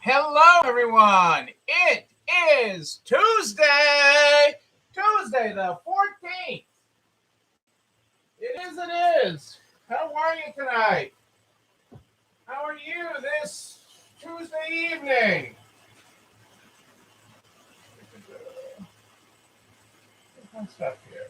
Hello, everyone. It is Tuesday the 14th. It is. How are you tonight? How are you this Tuesday evening? What's up here?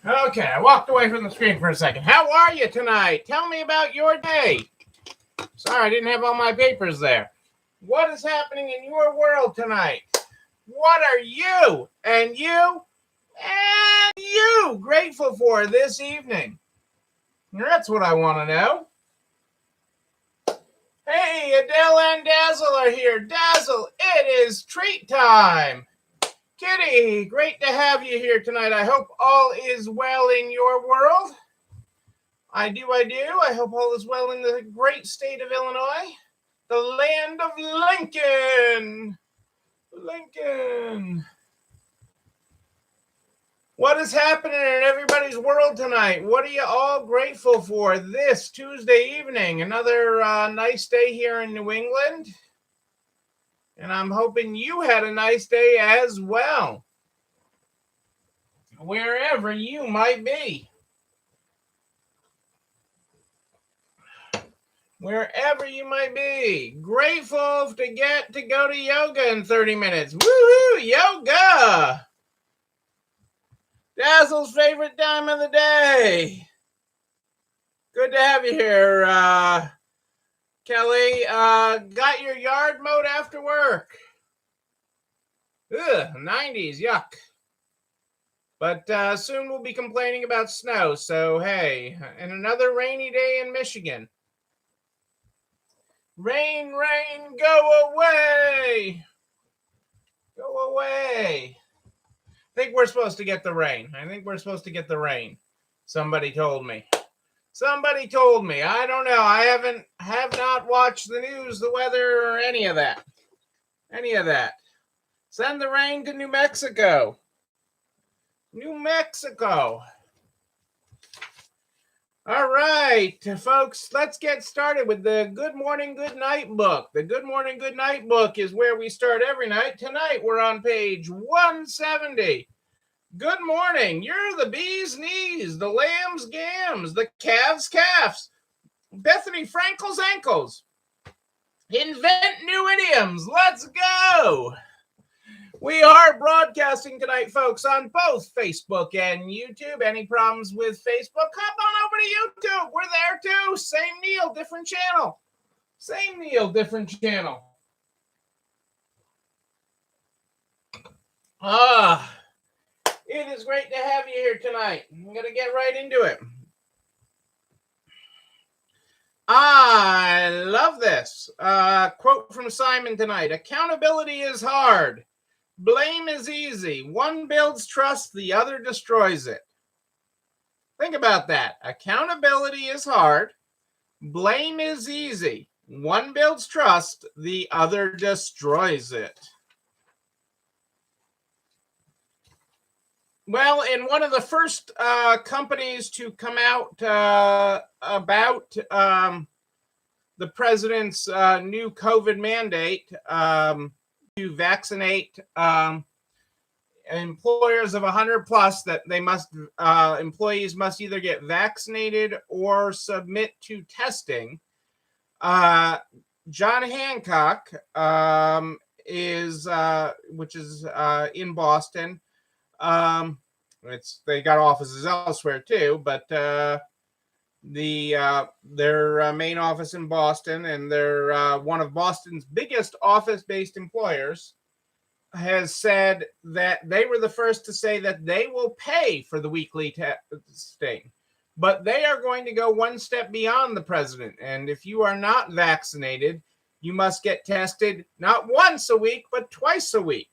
Okay, I walked away from the screen for a second. How are you tonight? Tell me about your day. Sorry, I didn't have all my papers there. What is happening in your world tonight? What are you grateful for this evening? That's what I want to know. Hey, Adele and Dazzle are here. Dazzle, it is treat time. Kitty, great to have you here tonight. I hope all is well in your world. I do. I hope all is well in the great state of Illinois, the land of Lincoln. Lincoln. What is happening in everybody's world tonight? What are you all grateful for this Tuesday evening? Another nice day here in New England. And I'm hoping you had a nice day as well, wherever you might be. Wherever you might be. Grateful to get to go to yoga in 30 minutes. Woohoo! Yoga! Dazzle's favorite time of the day. Good to have you here, Kelly. Got your yard mowed after work? Ugh, 90s, yuck. But soon we'll be complaining about snow, so hey, and another rainy day in Michigan. Rain, rain, go away! Go away! I think we're supposed to get the rain. Somebody told me. I don't know. I have not watched the news, the weather, or any of that. Send the rain to New Mexico. All right, folks, let's get started with the Good Morning, Good Night book. The Good Morning, Good Night book is where we start every night. Tonight, we're on page 170. Good morning. You're the bee's knees, the lamb's gams, the calf's calves, Bethany Frankel's ankles. Invent new idioms. Let's go. We are broadcasting tonight, folks, on both Facebook and YouTube. Any problems with Facebook? Hop on over to YouTube. We're there too. Same Neil, different channel. It is great to have you here tonight. I'm going to get right into it. I love this. Quote from Simon tonight. Accountability is hard. Blame is easy. One builds trust, the other destroys it. Think about that. Accountability is hard. Blame is easy. One builds trust, the other destroys it. Well, in one of the first companies to come out about the president's new COVID mandate to vaccinate employers of 100 plus, that they must employees must either get vaccinated or submit to testing. John Hancock which is in Boston. They got offices elsewhere too, but their main office in Boston, and they're one of Boston's biggest office-based employers, has said that they were the first to say that they will pay for the weekly testing, but they are going to go one step beyond the president. And if you are not vaccinated, you must get tested not once a week, but twice a week.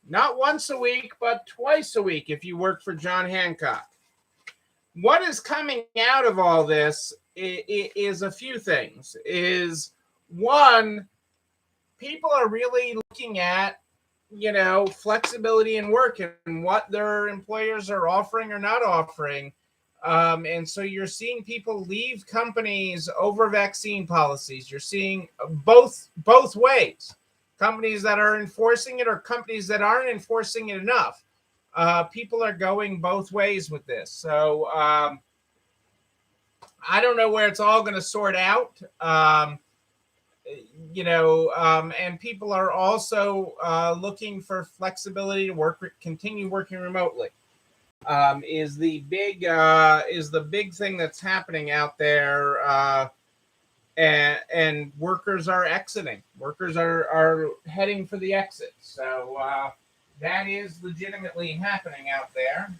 Not once a week, but twice a week if you work for John Hancock. What is coming out of all this is a few things. Is one, people are really looking at, flexibility in work and what their employers are offering or not offering. And so you're seeing people leave companies over vaccine policies. You're seeing both ways. Companies that are enforcing it or companies that aren't enforcing it enough. People are going both ways with this. So I don't know where it's all going to sort out. And people are also looking for flexibility to continue working remotely. Is the big thing that's happening out there, and workers are exiting. Workers are heading for the exit. So that is legitimately happening out there.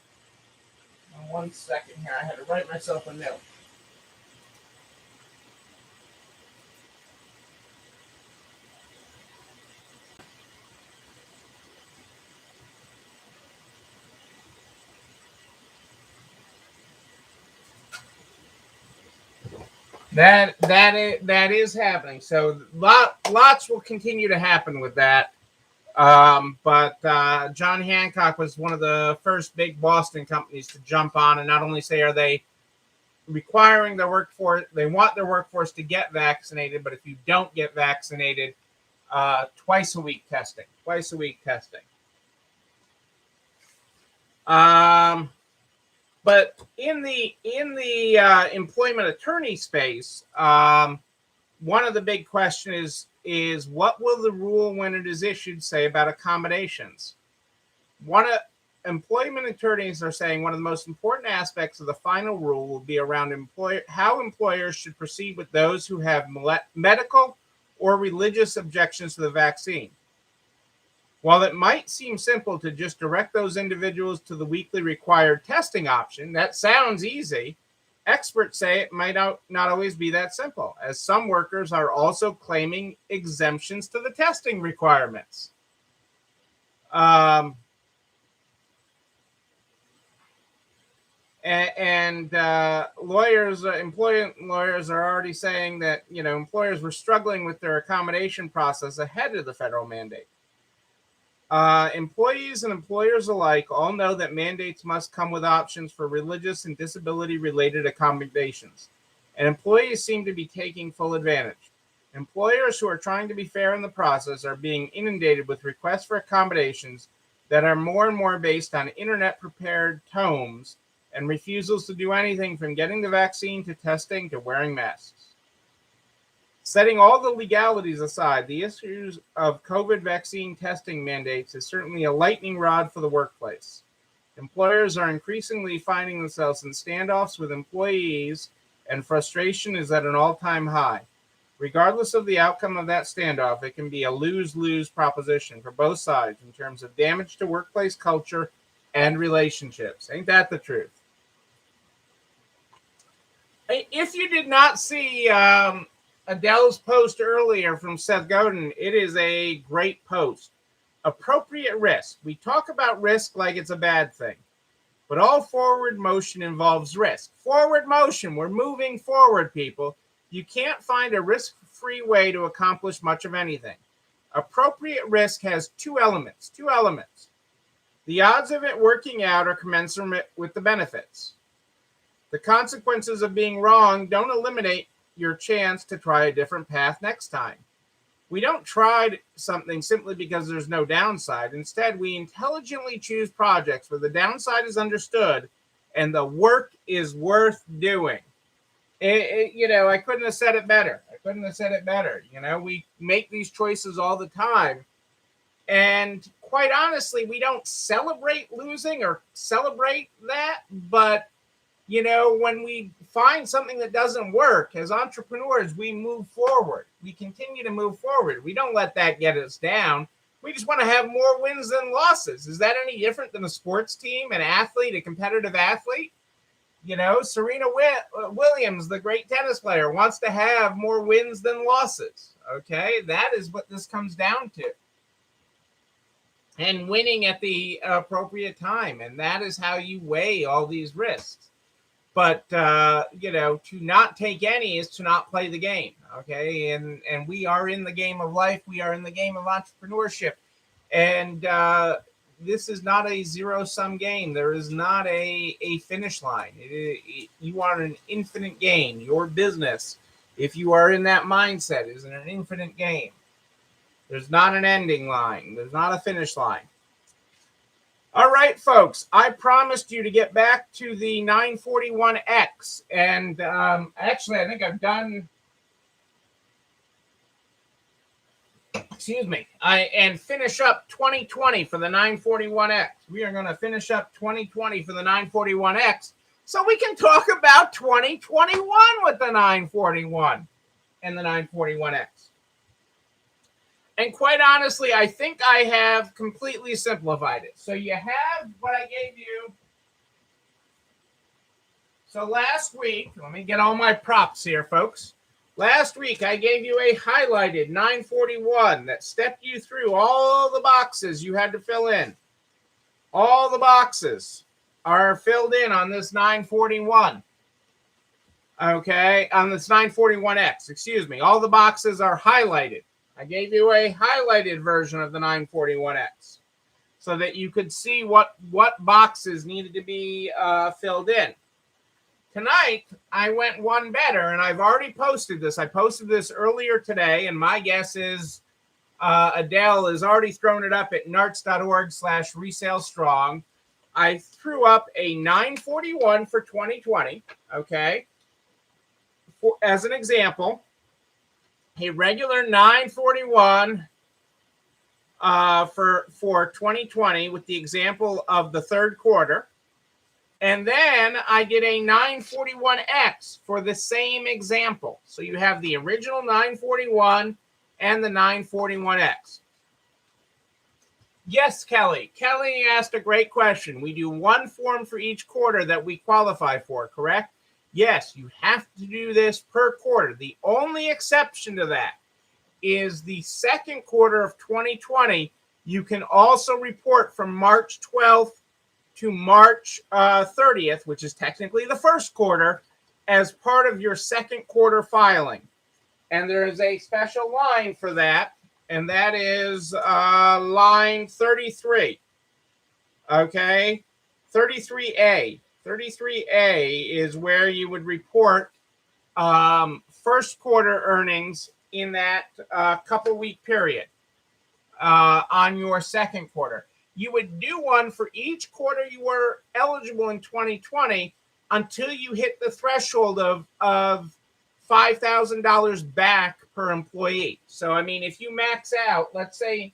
1 second here, I had to write myself a note. That is happening. So lots will continue to happen with that. But John Hancock was one of the first big Boston companies to jump on and not only say are they requiring their workforce, they want their workforce to get vaccinated, but if you don't get vaccinated, twice a week testing. But in the employment attorney space, one of the big questions is what will the rule when it is issued say about accommodations? Employment attorneys are saying one of the most important aspects of the final rule will be around how employers should proceed with those who have medical or religious objections to the vaccine. While it might seem simple to just direct those individuals to the weekly required testing option, that sounds easy. Experts say it might not always be that simple, as some workers are also claiming exemptions to the testing requirements. Employment lawyers are already saying that, employers were struggling with their accommodation process ahead of the federal mandate. Employees and employers alike all know that mandates must come with options for religious and disability-related accommodations, and employees seem to be taking full advantage. Employers who are trying to be fair in the process are being inundated with requests for accommodations that are more and more based on internet-prepared tomes and refusals to do anything from getting the vaccine to testing to wearing masks. Setting all the legalities aside, the issues of COVID vaccine testing mandates is certainly a lightning rod for the workplace. Employers are increasingly finding themselves in standoffs with employees, and frustration is at an all-time high. Regardless of the outcome of that standoff, it can be a lose-lose proposition for both sides in terms of damage to workplace culture and relationships. Ain't that the truth? If you did not see Adele's post earlier from Seth Godin, it is a great post. Appropriate risk. We talk about risk like it's a bad thing, but all forward motion involves risk. Forward motion, we're moving forward, people. You can't find a risk-free way to accomplish much of anything. Appropriate risk has two elements. The odds of it working out are commensurate with the benefits. The consequences of being wrong don't eliminate your chance to try a different path next time. We don't try something simply because there's no downside. Instead, we intelligently choose projects where the downside is understood and the work is worth doing. I couldn't have said it better. We make these choices all the time. And quite honestly, we don't celebrate losing or celebrate that. But, when we find something that doesn't work, as entrepreneurs, we move forward. We continue to move forward. We don't let that get us down. We just want to have more wins than losses. Is that any different than a sports team, an athlete, a competitive athlete? Serena Williams, the great tennis player, wants to have more wins than losses. Okay, that is what this comes down to. And winning at the appropriate time. And that is how you weigh all these risks. But, to not take any is to not play the game. Okay. And we are in the game of life. We are in the game of entrepreneurship. And this is not a zero-sum game. There is not a finish line. You are an infinite game. Your business, if you are in that mindset, is an infinite game. There's not an ending line. There's not a finish line. All right, folks, I promised you to get back to the 941X. And actually, I think I've done... and finish up 2020 for the 941X. We are going to finish up 2020 for the 941X so we can talk about 2021 with the 941 and the 941X. And quite honestly, I think I have completely simplified it. So you have what I gave you. So last week, let me get all my props here, folks. Last week, I gave you a highlighted 941 that stepped you through all the boxes you had to fill in. All the boxes are filled in on this 941. Okay, on this 941X, excuse me. All the boxes are highlighted. I gave you a highlighted version of the 941X so that you could see what boxes needed to be filled in. Tonight, I went one better, and I've already posted this. I posted this earlier today, and my guess is Adele has already thrown it up at narts.org/resalestrong. I threw up a 941 for 2020, okay, as an example. A regular 941 for 2020 with the example of the third quarter. And then I did a 941X for the same example. So you have the original 941 and the 941X. Yes, Kelly. Kelly asked a great question. We do one form for each quarter that we qualify for, correct? Yes, you have to do this per quarter. The only exception to that is the second quarter of 2020. You can also report from March 12th to March 30th, which is technically the first quarter, as part of your second quarter filing. And there is a special line for that, and that is line 33. Okay, 33A. 33A is where you would report first quarter earnings in that couple-week period on your second quarter. You would do one for each quarter you were eligible in 2020 until you hit the threshold of $5,000 back per employee. So, I mean, if you max out, let's say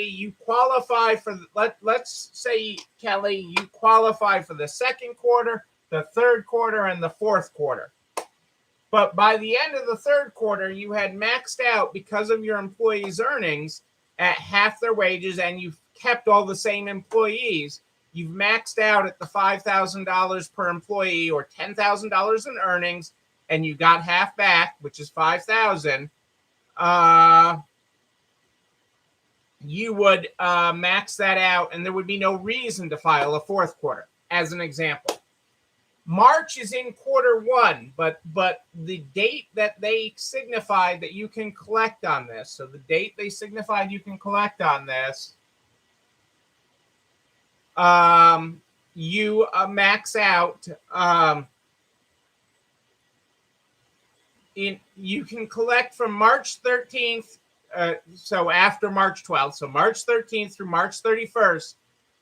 you qualify for, let's say, Kelly, you qualify for the second quarter, the third quarter, and the fourth quarter. But by the end of the third quarter, you had maxed out because of your employees' earnings at half their wages, and you've kept all the same employees. You've maxed out at the $5,000 per employee or $10,000 in earnings, and you got half back, which is $5,000. You would max that out, and there would be no reason to file a fourth quarter, as an example. March is in quarter one, but the date that they signified that you can collect on this, so the date they signified you can collect on this, you max out, you can collect from March 13th, so after March 12th, so March 13th through March 31st,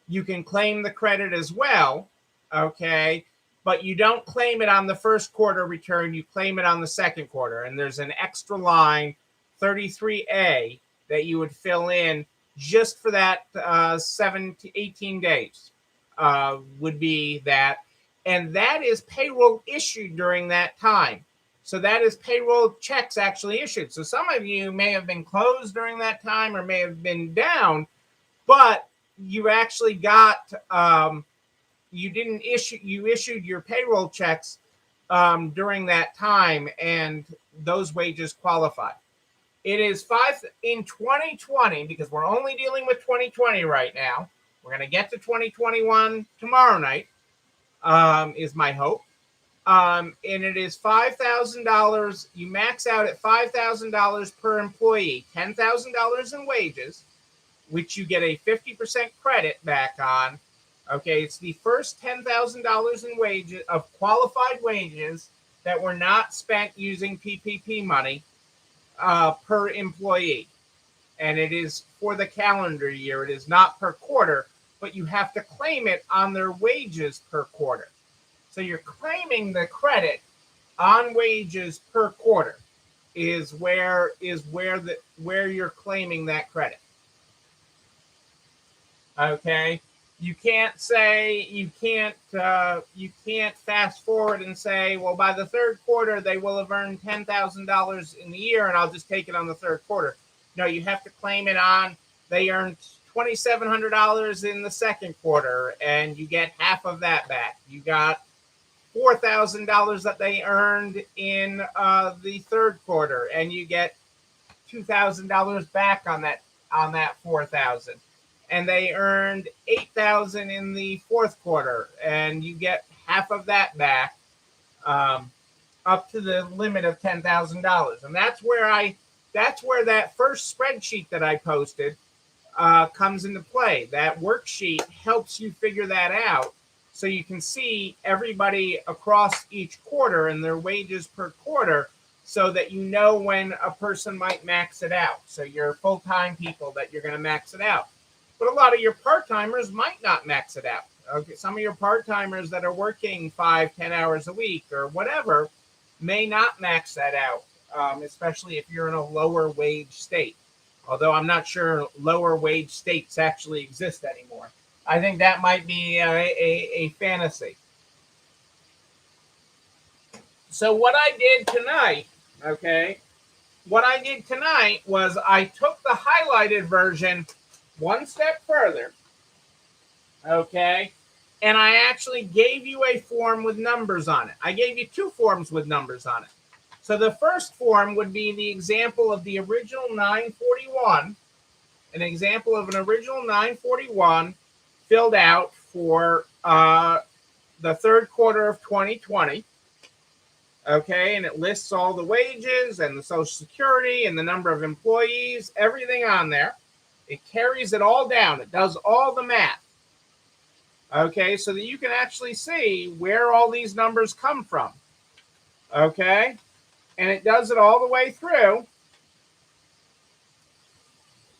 you can claim the credit as well, okay? But you don't claim it on the first quarter return, you claim it on the second quarter. And there's an extra line, 33A, that you would fill in just for that 7 to 18 days would be that. And that is payroll issued during that time. So that is payroll checks actually issued. So some of you may have been closed during that time or may have been down, but you actually got you issued your payroll checks during that time, and those wages qualify. It is in 2020, because we're only dealing with 2020 right now. We're going to get to 2021 tomorrow night, is my hope. And it is $5,000. You max out at $5,000 per employee, $10,000 in wages, which you get a 50% credit back on. Okay, it's the first $10,000 in wages, of qualified wages, that were not spent using PPP money per employee. And it is for the calendar year. It is not per quarter, but you have to claim it on their wages per quarter. So you're claiming the credit on wages per quarter is where you're claiming that credit. Okay, you can't fast forward and say, well, by the third quarter they will have earned $10,000 in the year, and I'll just take it on the third quarter. No, you have to claim it on. They earned $2,700 in the second quarter, and you get half of that back. You got $4,000 that they earned in the third quarter, and you get $2,000 back on that $4,000. And they earned $8,000 in the fourth quarter, and you get half of that back, up to the limit of $10,000. And that's where that first spreadsheet that I posted comes into play. That worksheet helps you figure that out, so you can see everybody across each quarter and their wages per quarter, so that you know when a person might max it out. So your full-time people, that you're going to max it out. But a lot of your part-timers might not max it out. Okay, some of your part-timers that are working 5-10 hours a week or whatever may not max that out, especially if you're in a lower wage state. Although I'm not sure lower wage states actually exist anymore. I think that might be a fantasy. So what I did tonight, was I took the highlighted version one step further, okay, and I actually gave you a form with numbers on it. I gave you two forms with numbers on it. So the first form would be the example of the original 941, an example of an original 941 filled out for the third quarter of 2020. Okay, and it lists all the wages and the Social Security and the number of employees, everything on there. It carries it all down. It does all the math. Okay, so that you can actually see where all these numbers come from. Okay, and it does it all the way through.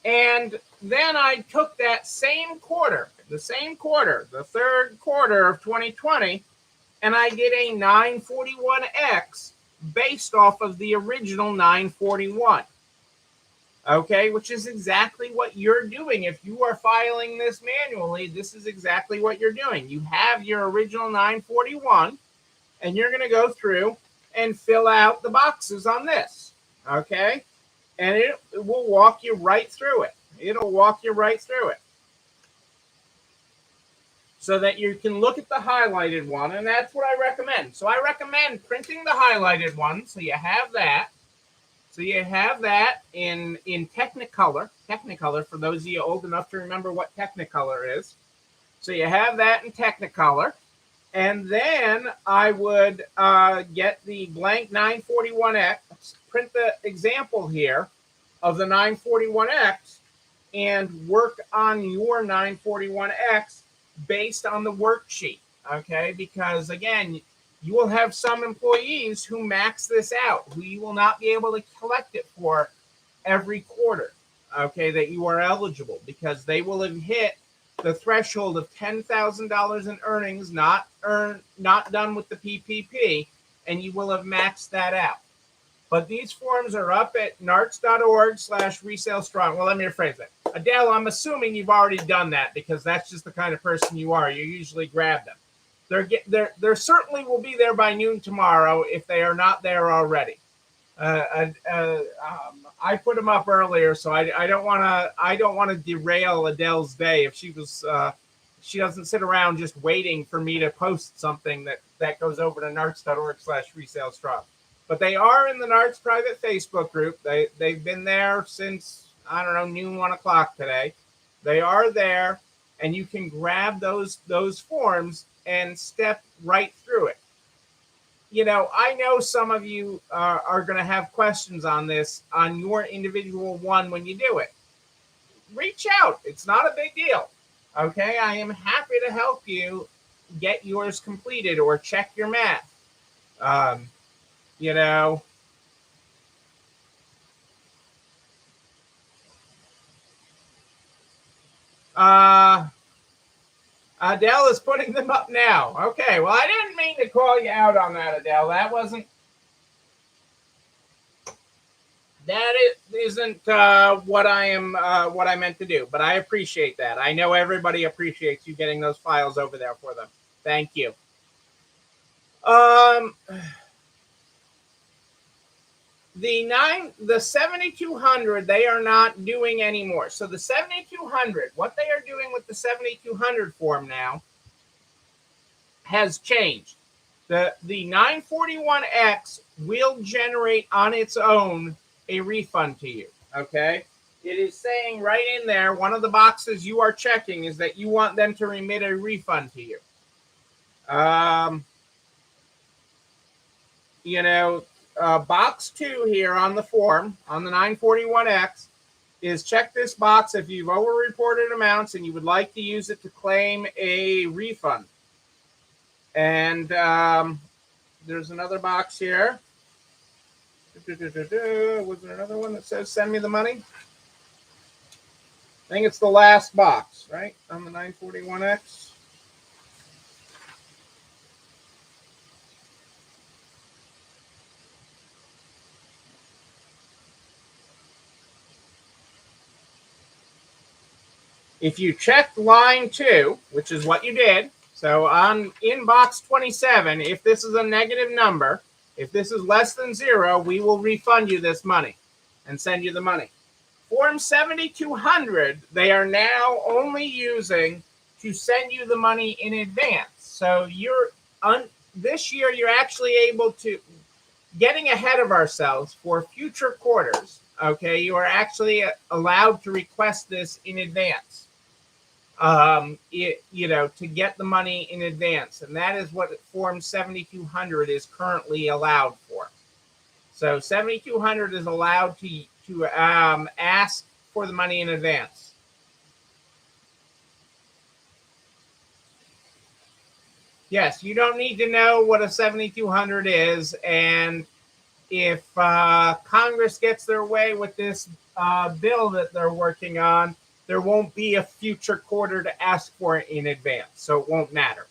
And then I took that same quarter, the third quarter of 2020, and I did a 941X based off of the original 941. Okay, which is exactly what you're doing. If you are filing this manually, this is exactly what you're doing. You have your original 941, and you're going to go through and fill out the boxes on this. Okay, and it will walk you right through it. It'll walk you right through it, so that you can look at the highlighted one, and that's what I recommend. So I recommend printing the highlighted one, so you have that. So you have that in Technicolor. Technicolor, for those of you old enough to remember what Technicolor is. So you have that in Technicolor. And then I would get the blank 941X, print the example here of the 941X, and work on your 941X based on the worksheet, okay? Because, again, you will have some employees who max this out, who you will not be able to collect it for every quarter, okay, that you are eligible, because they will have hit the threshold of $10,000 in earnings not done with the PPP, and you will have maxed that out. But these forms are up at narts.org/resalestrong. Well, let me rephrase that. Adele, I'm assuming you've already done that, because that's just the kind of person you are. You usually grab them. They're certainly will be there by noon tomorrow if they are not there already. I put them up earlier, so I don't want to derail Adele's day if she was she doesn't sit around just waiting for me to post something that goes over to narcs.org/resalestraw. But they are in the NARTS private Facebook group. They've been there since, I don't know, noon, 1 o'clock today. They are there, and you can grab those forms and step right through it. You know, I know some of you are going to have questions on this on your individual one when you do it. Reach out. It's not a big deal. Okay, I am happy to help you get yours completed or check your math. You know, Adele is putting them up now. Okay, well, I didn't mean to call you out on that, Adele. That isn't what I meant to do, but I appreciate that. I know everybody appreciates you getting those files over there for them. Thank you. The 7200 they are not doing anymore. So the 7200, what they are doing with the 7200 form now has changed. The 941X will generate on its own a refund to you. Okay, it is saying right in there, one of the boxes you are checking is that you want them to remit a refund to you. You know, box 2 here on the form on the 941X is check this box if you've overreported amounts and you would like to use it to claim a refund. And there's another box here. Was there another one that says send me the money? I think it's the last box, right, on the 941X. If you check line 2, which is what you did, so on inbox 27, if this is a negative number, if this is less than 0, we will refund you this money and send you the money. Form 7200, they are now only using to send you the money in advance. So this year, you're actually able to, getting ahead of ourselves for future quarters, okay, you are actually allowed to request this in advance. To get the money in advance. And that is what Form 7200 is currently allowed for. So 7200 is allowed to ask for the money in advance. Yes, you don't need to know what a 7200 is. And if Congress gets their way with this bill that they're working on, there won't be a future quarter to ask for it in advance, so it won't matter.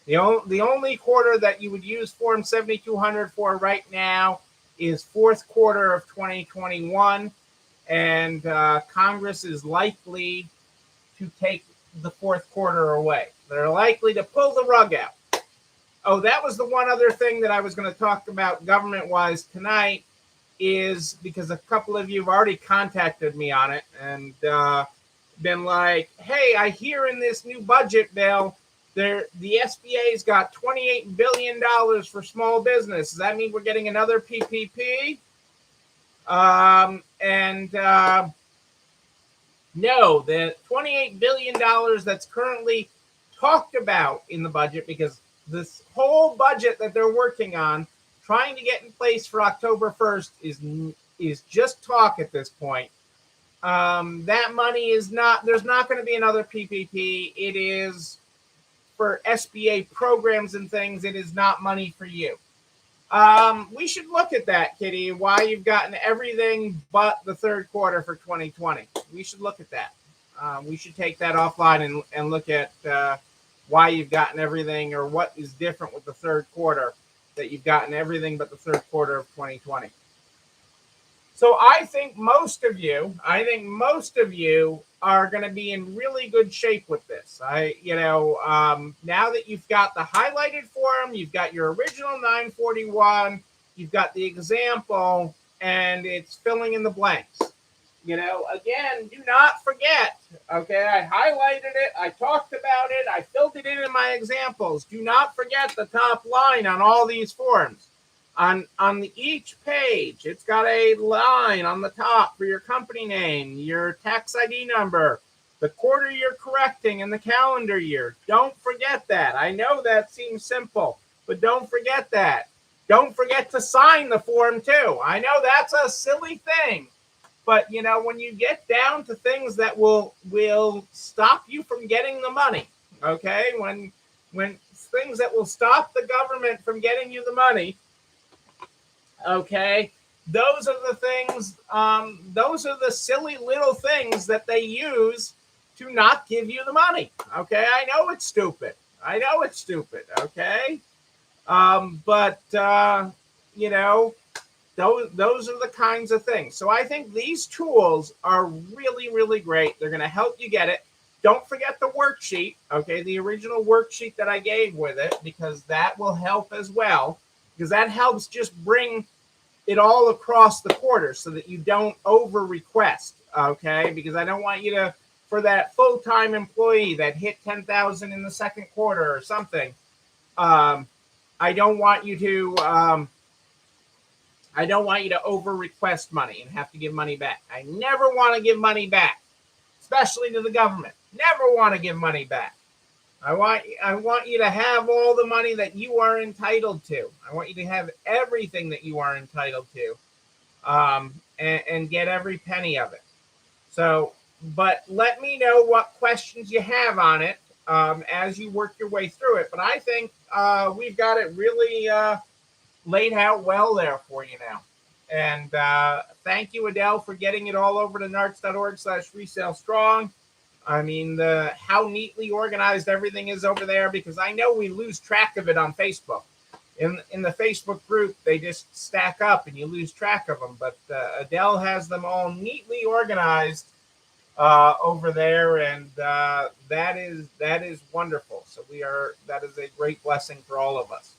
The only quarter that you would use Form 7200 for right now is fourth quarter of 2021, and Congress is likely to take the fourth quarter away. They're likely to pull the rug out. Oh, that was the one other thing that I was going to talk about government-wise tonight, is because a couple of you have already contacted me on it and been like, hey, I hear in this new budget bill, the SBA's got $28 billion for small business. Does that mean we're getting another PPP? No, the $28 billion that's currently talked about in the budget, because this whole budget that they're working on, trying to get in place for October 1st is just talk at this point. That money is not, there's not going to be another PPP. It is for SBA programs and things. It is not money for you. We should look at that, Kitty, why you've gotten everything but the third quarter for 2020. We should look at that. We should take that offline and look at why you've gotten everything, or what is different with the third quarter that you've gotten everything but the third quarter of 2020. So I think most of you are going to be in really good shape with this. Now that you've got the highlighted form, you've got your original 941, you've got the example, and it's filling in the blanks. Again, do not forget. Okay, I highlighted it. I talked about it. I filled it in my examples. Do not forget the top line on all these forms. On each page, it's got a line on the top for your company name, your tax ID number, the quarter you're correcting, and the calendar year. Don't forget that. I know that seems simple, but don't forget that. Don't forget to sign the form too. I know that's a silly thing. But when you get down to things that will stop you from getting the money, okay? When things that will stop the government from getting you the money, okay? Those are the things. Those are the silly little things that they use to not give you the money. Okay, I know it's stupid. Okay, but those are the kinds of things. So I think these tools are really, really great. They're going to help you get it. Don't forget the worksheet, okay, the original worksheet that I gave with it, because that will help as well, because that helps just bring it all across the quarter so that you don't over request, okay, because I don't want you to, for that full-time employee that hit 10,000 in the second quarter or something, I don't want you to over request money and have to give money back. I never want to give money back, especially to the government. Never want to give money back. I want you to have all the money that you are entitled to. I want you to have everything that you are entitled to, and get every penny of it. So, but let me know what questions you have on it as you work your way through it. But I think we've got it really laid out well there for you now. And thank you, Adele, for getting it all over to narts.org/resalestrong. I mean, how neatly organized everything is over there, because I know we lose track of it on Facebook. In the Facebook group, they just stack up and you lose track of them. But Adele has them all neatly organized over there, and that is wonderful. So that is a great blessing for all of us.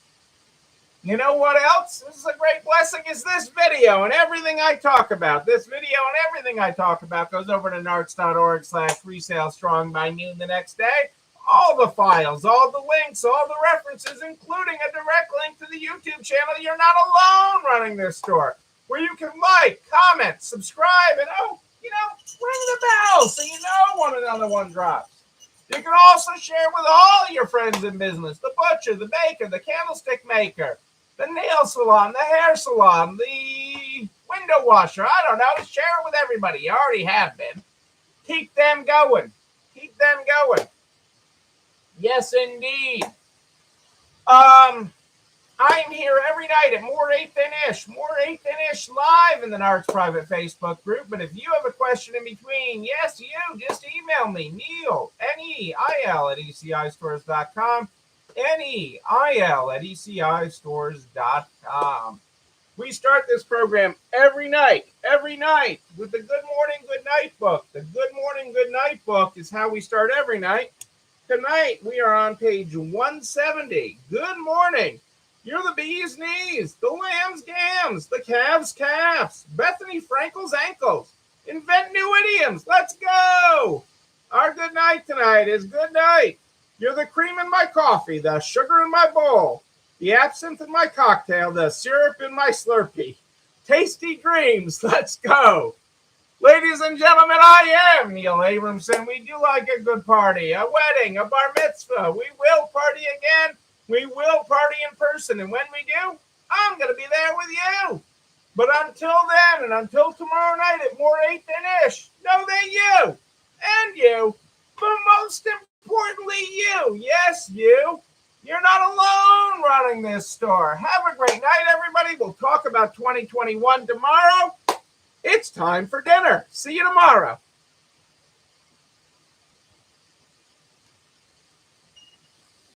You know what else? This is a great blessing, is this video and everything I talk about. This video and everything I talk about goes over to narts.org/resalestrong by noon the next day. All the files, all the links, all the references, including a direct link to the YouTube channel. You're not alone running this store, where you can like, comment, subscribe, and ring the bell so you know when another one drops. You can also share with all your friends in business: the butcher, the baker, the candlestick maker, the nail salon, the hair salon, the window washer. I don't know. Share it with everybody. You already have been. Keep them going. Keep them going. Yes, indeed. I'm here every night at More 8 Than Ish live in the Narts private Facebook group. But if you have a question in between, yes, you just email me, Neil, Neil at ECIstores.com, Neil at ECIstores.com. We start this program every night with the Good Morning, Good Night book. The Good Morning, Good Night book is how we start every night. Tonight, we are on page 170. Good morning. You're the bee's knees, the lamb's gams, the calf's calves, Bethany Frankel's ankles. Invent new idioms. Let's go. Our good night tonight is good night. You're the cream in my coffee, the sugar in my bowl, the absinthe in my cocktail, the syrup in my Slurpee. Tasty dreams. Let's go. Ladies and gentlemen, I am Neil Abramson. We do like a good party, a wedding, a bar mitzvah. We will party again. We will party in person. And when we do, I'm going to be there with you. But until then, and until tomorrow night at More 8 Than Ish, know that you and you, but most importantly you, yes, you're not alone running this store. Have a great night, everybody. We'll talk about 2021 tomorrow. It's time for dinner. See you tomorrow.